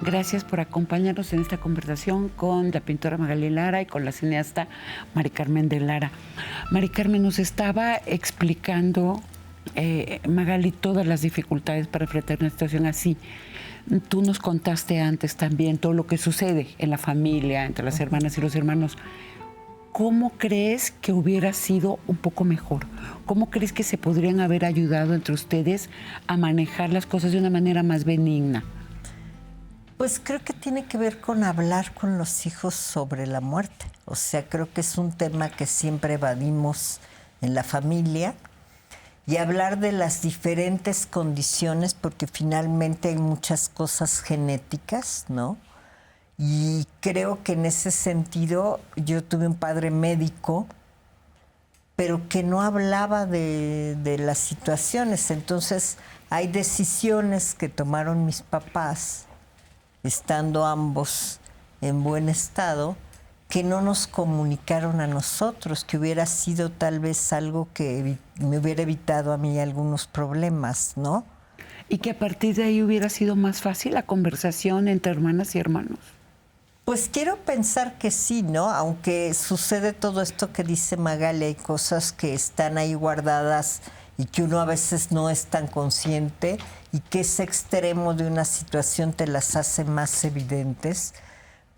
A: Gracias por acompañarnos en esta conversación con la pintora Magali Lara y con la cineasta Mari Carmen de Lara. Mari Carmen, nos estaba explicando, Magali, todas las dificultades para enfrentar una situación así. Tú nos contaste antes también todo lo que sucede en la familia, entre las hermanas y los hermanos. ¿Cómo crees que hubiera sido un poco mejor? ¿Cómo crees que se podrían haber ayudado entre ustedes a manejar las cosas de una manera más benigna?
D: Pues creo que tiene que ver con hablar con los hijos sobre la muerte. O sea, creo que es un tema que siempre evadimos en la familia, y hablar de las diferentes condiciones, porque finalmente hay muchas cosas genéticas, ¿no? Y creo que en ese sentido yo tuve un padre médico, pero que no hablaba de las situaciones. Entonces hay decisiones que tomaron mis papás, estando ambos en buen estado, que no nos comunicaron a nosotros, que hubiera sido tal vez algo que me hubiera evitado a mí algunos problemas, ¿no?
A: Y que a partir de ahí hubiera sido más fácil la conversación entre hermanas y hermanos.
D: Pues quiero pensar que sí, ¿no? Aunque sucede todo esto que dice Magali, hay cosas que están ahí guardadas y que uno a veces no es tan consciente, y que ese extremo de una situación te las hace más evidentes.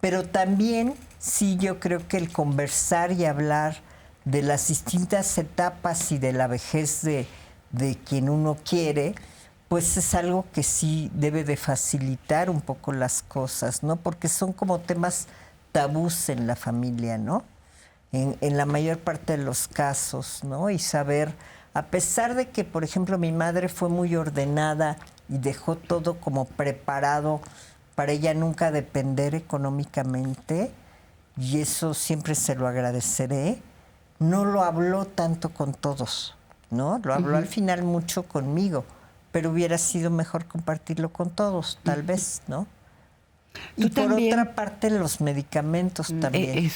D: Pero también sí, yo creo que el conversar y hablar de las distintas etapas y de la vejez de quien uno quiere, pues es algo que sí debe de facilitar un poco las cosas, ¿no? Porque son como temas tabús en la familia, ¿no? En la mayor parte de los casos, ¿no? Y saber, a pesar de que, por ejemplo, mi madre fue muy ordenada y dejó todo como preparado para ella nunca depender económicamente, y eso siempre se lo agradeceré, no lo habló tanto con todos, ¿no? Lo habló al final mucho conmigo, pero hubiera sido mejor compartirlo con todos, tal vez, ¿no? Y por otra parte, los medicamentos también.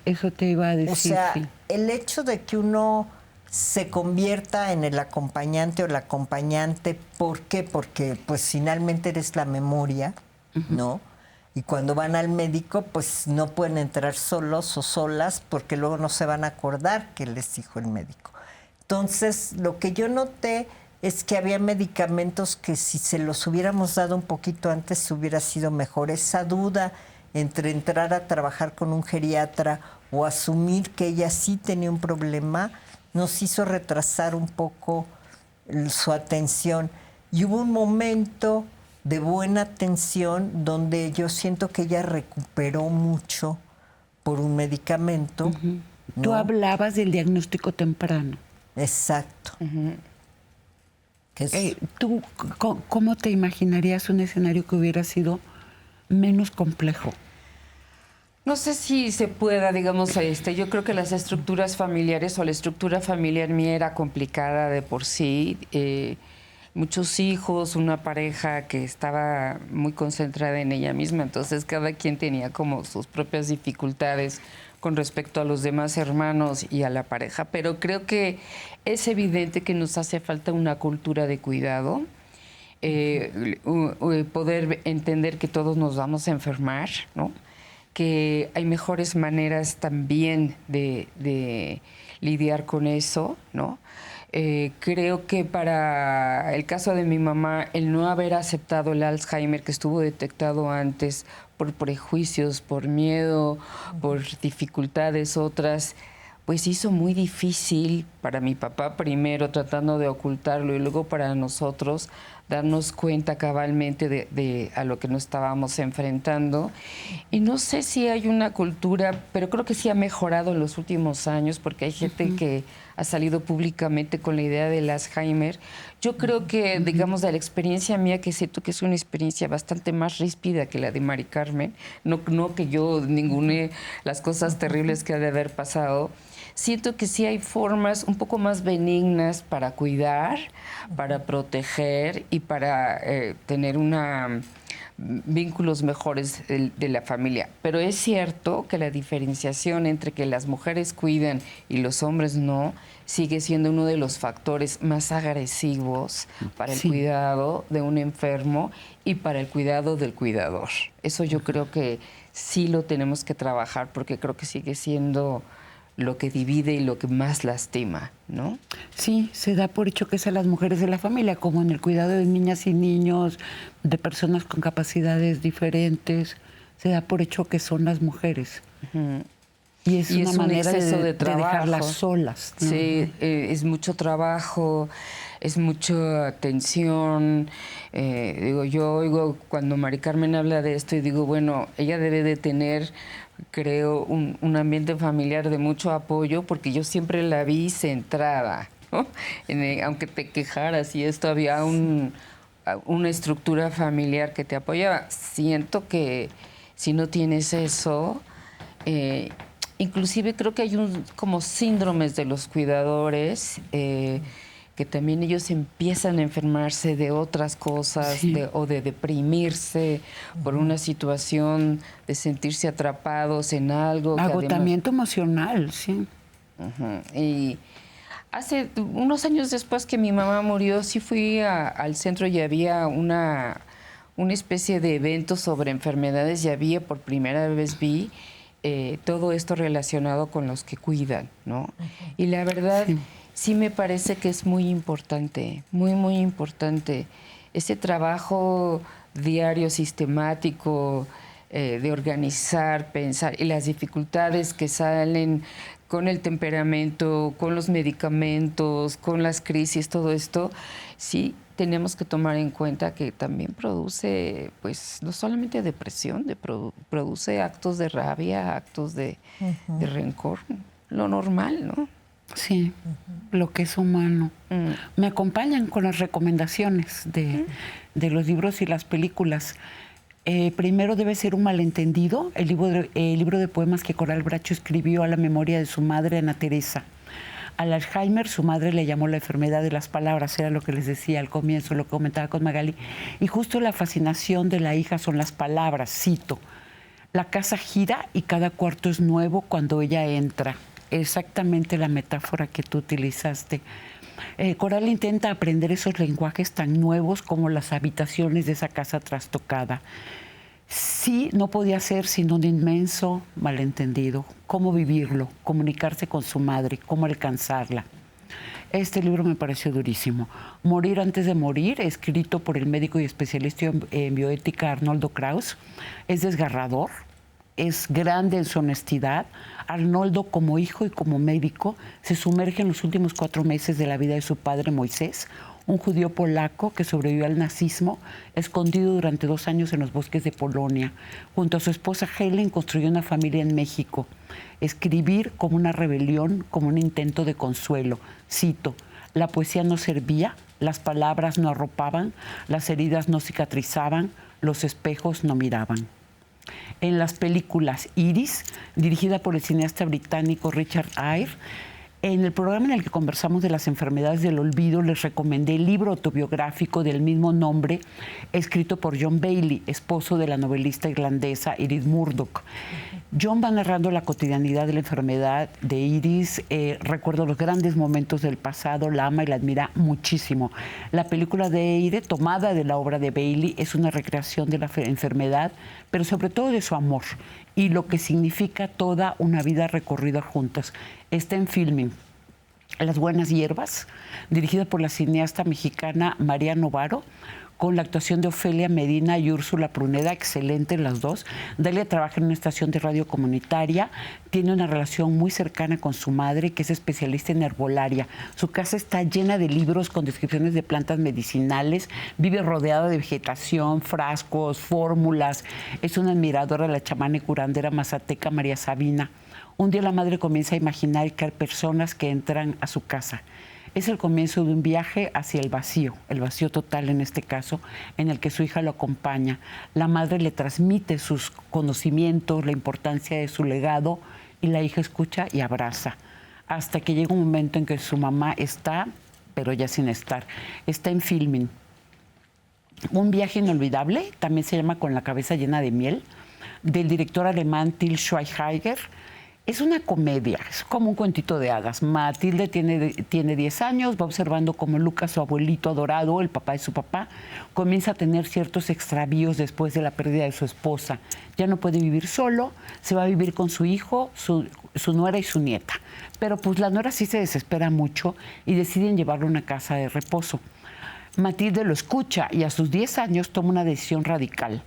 A: Eso te iba a decir.
D: O sea,
A: sí.
D: El hecho de que uno se convierta en el acompañante o la acompañante, ¿por qué? Porque pues finalmente eres la memoria, ¿no? Y cuando van al médico, pues no pueden entrar solos o solas, porque luego no se van a acordar que les dijo el médico. Entonces, lo que yo noté es que había medicamentos que si se los hubiéramos dado un poquito antes hubiera sido mejor. Esa duda entre entrar a trabajar con un geriatra o asumir que ella sí tenía un problema nos hizo retrasar un poco su atención. Y hubo un momento de buena atención donde yo siento que ella recuperó mucho por un medicamento. ¿No?
A: Tú hablabas del diagnóstico temprano.
D: Exacto.
A: ¿Tú cómo te imaginarías un escenario que hubiera sido menos complejo?
C: No sé si se pueda, digamos, yo creo que las estructuras familiares o la estructura familiar mía era complicada de por sí. Muchos hijos, una pareja que estaba muy concentrada en ella misma, entonces cada quien tenía como sus propias dificultades con respecto a los demás hermanos y a la pareja, pero creo que es evidente que nos hace falta una cultura de cuidado, poder entender que todos nos vamos a enfermar, ¿no? Que hay mejores maneras también de lidiar con eso, ¿no? Creo que para el caso de mi mamá, el no haber aceptado el Alzheimer que estuvo detectado antes por prejuicios, por miedo, por dificultades otras, pues hizo muy difícil para mi papá primero tratando de ocultarlo y luego para nosotros darnos cuenta cabalmente de a lo que nos estábamos enfrentando. Y no sé si hay una cultura, pero creo que sí ha mejorado en los últimos años porque hay gente que ha salido públicamente con la idea del Alzheimer. Yo creo que, digamos, de la experiencia mía, que siento que es una experiencia bastante más ríspida que la de Mari Carmen, no que yo ningune las cosas terribles que ha de haber pasado, siento que sí hay formas un poco más benignas para cuidar, para proteger y para tener vínculos mejores de la familia. Pero es cierto que la diferenciación entre que las mujeres cuidan y los hombres no sigue siendo uno de los factores más agresivos para el cuidado de un enfermo y para el cuidado del cuidador. Eso yo creo que sí lo tenemos que trabajar porque creo que sigue siendo lo que divide y lo que más lastima, ¿no?
A: Sí, se da por hecho que son las mujeres de la familia, como en el cuidado de niñas y niños, de personas con capacidades diferentes, se da por hecho que son las mujeres. Y es una manera de dejarlas solas, ¿no?
C: Sí, es mucho trabajo, es mucha tensión. Yo oigo cuando Mari Carmen habla de esto y digo, bueno, ella debe de tener, creo, un ambiente familiar de mucho apoyo, porque yo siempre la vi centrada, ¿no? Aunque te quejaras y esto, había una estructura familiar que te apoyaba. Siento que si no tienes eso, inclusive creo que hay como síndromes de los cuidadores, que también ellos empiezan a enfermarse de otras cosas, o de deprimirse por una situación, de sentirse atrapados en algo.
A: Agotamiento emocional, sí.
C: Y hace unos años después que mi mamá murió, sí fui al centro y había una especie de evento sobre enfermedades, y había, por primera vez vi todo esto relacionado con los que cuidan, ¿no? Y la verdad, sí me parece que es muy importante, muy, muy importante ese trabajo diario, sistemático, de organizar, pensar, y las dificultades que salen con el temperamento, con los medicamentos, con las crisis, todo esto, sí tenemos que tomar en cuenta que también produce, pues, no solamente depresión, produce actos de rabia, actos de rencor, lo normal, ¿no?
A: Sí, lo que es humano. Me acompañan con las recomendaciones de los libros y las películas. Primero debe ser un malentendido, el libro de poemas que Coral Bracho escribió a la memoria de su madre, Ana Teresa. Al Alzheimer, su madre le llamó la enfermedad de las palabras, era lo que les decía al comienzo, lo que comentaba con Magali. Y justo la fascinación de la hija son las palabras, cito: la casa gira y cada cuarto es nuevo cuando ella entra. Exactamente la metáfora que tú utilizaste. Coral intenta aprender esos lenguajes tan nuevos como las habitaciones de esa casa trastocada. Sí, no podía ser sino un inmenso malentendido. ¿Cómo vivirlo? Comunicarse con su madre, cómo alcanzarla. Este libro me pareció durísimo. Morir antes de morir, escrito por el médico y especialista en bioética Arnoldo Kraus, es desgarrador, es grande en su honestidad. Arnoldo, como hijo y como médico, se sumerge en los últimos 4 meses de la vida de su padre Moisés, un judío polaco que sobrevivió al nazismo, escondido durante 2 años en los bosques de Polonia. Junto a su esposa Helen construyó una familia en México. Escribir como una rebelión, como un intento de consuelo. Cito: la poesía no servía, las palabras no arropaban, las heridas no cicatrizaban, los espejos no miraban. En las películas Iris, dirigida por el cineasta británico Richard Eyre, En el programa en el que conversamos de las enfermedades del olvido, les recomendé el libro autobiográfico del mismo nombre, escrito por John Bailey, esposo de la novelista irlandesa Iris Murdoch. John va narrando la cotidianidad de la enfermedad de Iris. Recuerdo los grandes momentos del pasado, la ama y la admira muchísimo. La película de Eire, tomada de la obra de Bailey, es una recreación de la enfermedad, pero sobre todo de su amor y lo que significa toda una vida recorrida juntas. Está en Filming. Las buenas hierbas, dirigida por la cineasta mexicana María Novaro, con la actuación de Ofelia Medina y Úrsula Pruneda, excelente las dos. Dalia trabaja en una estación de radio comunitaria, tiene una relación muy cercana con su madre, que es especialista en herbolaria. Su casa está llena de libros con descripciones de plantas medicinales, vive rodeada de vegetación, frascos, fórmulas. Es una admiradora de la chamana y curandera mazateca María Sabina. Un día la madre comienza a imaginar que hay personas que entran a su casa. Es el comienzo de un viaje hacia el vacío total en este caso, en el que su hija lo acompaña. La madre le transmite sus conocimientos, la importancia de su legado, y la hija escucha y abraza. Hasta que llega un momento en que su mamá está, pero ya sin estar. Está en Filming. Un viaje inolvidable, también se llama Con la cabeza llena de miel, del director alemán Til Schweighöfer. Es una comedia, es como un cuentito de hadas. Matilde tiene 10 años, va observando cómo Lucas, su abuelito adorado, el papá de su papá, comienza a tener ciertos extravíos después de la pérdida de su esposa. Ya no puede vivir solo, se va a vivir con su hijo, su nuera y su nieta. Pero pues la nuera sí se desespera mucho y deciden llevarlo a una casa de reposo. Matilde lo escucha y a sus 10 años toma una decisión radical.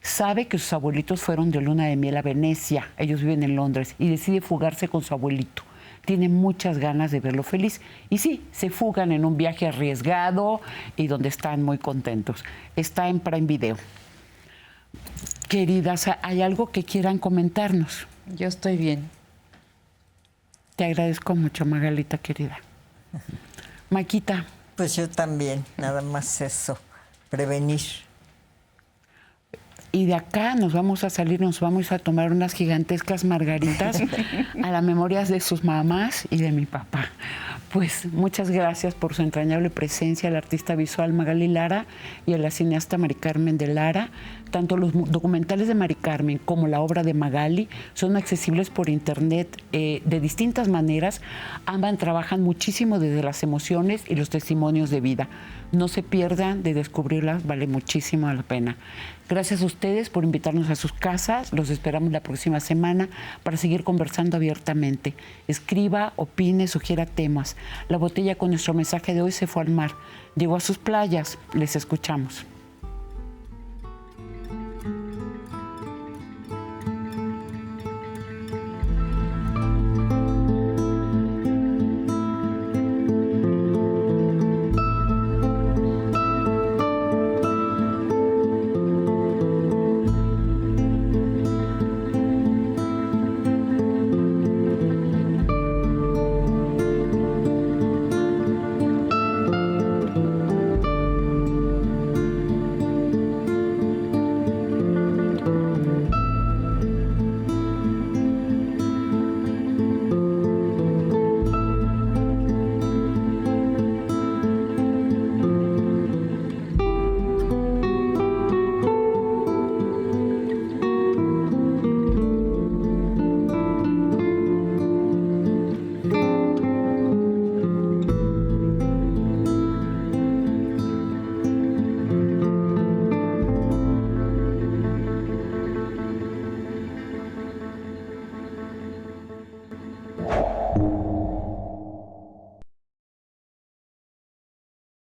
A: Sabe que sus abuelitos fueron de luna de miel a Venecia, ellos viven en Londres, y decide fugarse con su abuelito. Tiene muchas ganas de verlo feliz. Y sí, se fugan en un viaje arriesgado y donde están muy contentos. Está en Prime Video. Queridas, ¿hay algo que quieran comentarnos?
C: Yo estoy bien.
A: Te agradezco mucho, Magalita, querida. Maquita.
D: Pues yo también, nada más eso, prevenir.
A: Y de acá nos vamos a salir, nos vamos a tomar unas gigantescas margaritas a la memoria de sus mamás y de mi papá. Pues muchas gracias por su entrañable presencia al artista visual Magali Lara y a la cineasta Mari Carmen de Lara. Tanto los documentales de Mari Carmen como la obra de Magali son accesibles por internet de distintas maneras. Ambas trabajan muchísimo desde las emociones y los testimonios de vida. No se pierdan de descubrirlas, vale muchísimo la pena. Gracias a ustedes por invitarnos a sus casas. Los esperamos la próxima semana para seguir conversando abiertamente. Escriba, opine, sugiera temas. La botella con nuestro mensaje de hoy se fue al mar. Llegó a sus playas. Les escuchamos.